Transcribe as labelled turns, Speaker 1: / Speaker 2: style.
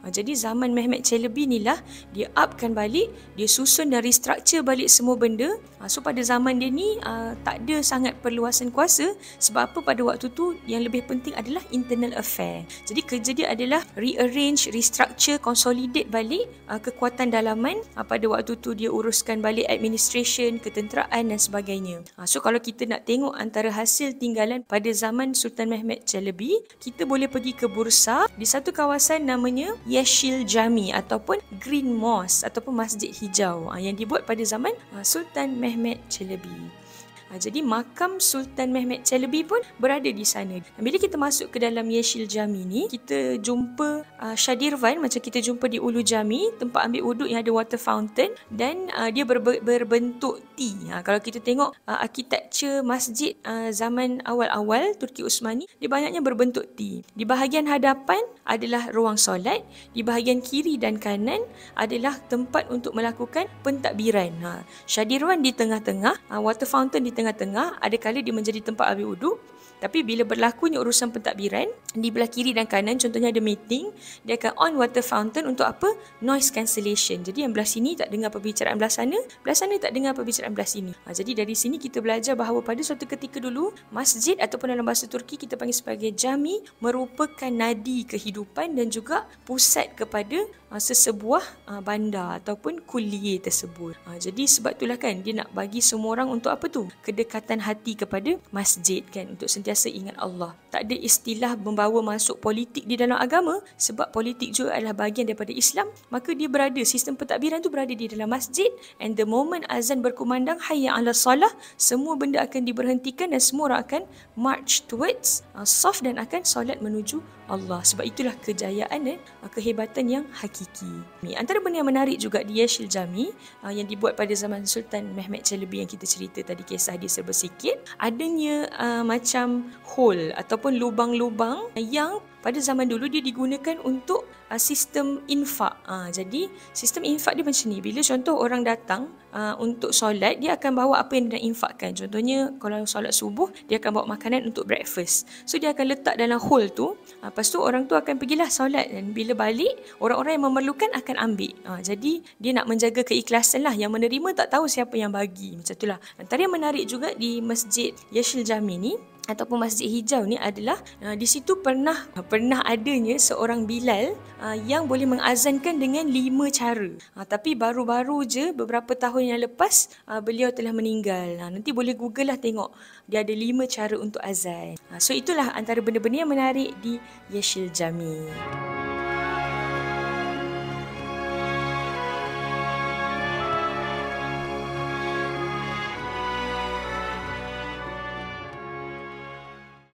Speaker 1: Jadi zaman Mehmet Chalabi ni lah dia upkan balik, dia susun dan restructure balik semua benda. So pada zaman dia ni tak ada sangat perluasan kuasa. Sebab apa, pada waktu tu yang lebih penting adalah internal affair. Jadi kerja dia adalah rearrange, restructure, consolidate balik kekuatan dalaman. Pada waktu tu dia uruskan balik administration, ketenteraan dan sebagainya. So kalau kita nak tengok antara hasil tinggalan pada zaman Sultan Mehmet Chalabi, kita boleh pergi ke Bursa di satu kawasan namanya Yeşil Cami ataupun Green Mosque ataupun Masjid Hijau yang dibuat pada zaman Sultan Mehmet Chalabi. Jadi makam Sultan Mehmet Chalabi pun berada di sana. Bila kita masuk ke dalam Yeşil Cami ni, kita jumpa Shadirvan macam kita jumpa di Ulu Jami, tempat ambil wuduk yang ada water fountain, dan dia berbentuk T. Kalau kita tengok architecture masjid zaman awal-awal Turki Uthmani, dia banyaknya berbentuk T. Di bahagian hadapan adalah ruang solat, di bahagian kiri dan kanan adalah tempat untuk melakukan pentadbiran. Shadirvan di tengah-tengah, water fountain di tengah-tengah, ada kala dia menjadi tempat ambil wuduk. Tapi bila berlakunya urusan pentadbiran, di belah kiri dan kanan contohnya ada meeting, dia akan on water fountain untuk apa? Noise cancellation. Jadi yang belah sini tak dengar perbicaraan belah sana tak dengar perbicaraan belah sini. Jadi dari sini kita belajar bahawa pada suatu ketika dulu, masjid ataupun dalam bahasa Turki kita panggil sebagai jami merupakan nadi kehidupan dan juga pusat kepada sesebuah bandar ataupun kuliah tersebut. Jadi sebab itulah kan dia nak bagi semua orang untuk apa tu? Kedekatan hati kepada masjid kan, untuk sentiasa ingat Allah. Tak ada istilah membawa masuk politik di dalam agama, sebab politik juga adalah bahagian daripada Islam. Maka dia berada, sistem pentadbiran tu berada di dalam masjid, and the moment azan berkumandang hayya 'ala salah, semua benda akan diberhentikan dan semua orang akan march towards saf dan akan solat menuju Allah. Sebab itulah kejayaan dan kehebatan yang hakiki. Antara benda yang menarik juga di Yeşil Cami yang dibuat pada zaman Sultan Mehmet Chalabi yang kita cerita tadi, kisah dia serba sikit, adanya macam hole ataupun lubang-lubang yang pada zaman dulu dia digunakan untuk sistem infak. Jadi sistem infak dia macam ni. Bila contoh orang datang untuk solat, dia akan bawa apa yang dia nak infakkan. Contohnya kalau solat subuh, dia akan bawa makanan untuk breakfast. So dia akan letak dalam hole tu. Lepas tu orang tu akan pergilah solat, dan bila balik, orang-orang yang memerlukan akan ambil. Jadi dia nak menjaga keikhlasan lah. Yang menerima tak tahu siapa yang bagi. Macam itulah. Antara yang menarik juga di Masjid Yeşil Cami ni ataupun Masjid Hijau ni adalah di situ pernah adanya seorang Bilal yang boleh mengazankan dengan 5 cara. Tapi baru-baru je beberapa tahun yang lepas beliau telah meninggal. Nanti boleh google lah tengok, dia ada 5 cara untuk azan. So itulah antara benda-benda yang menarik di Yeşil Cami.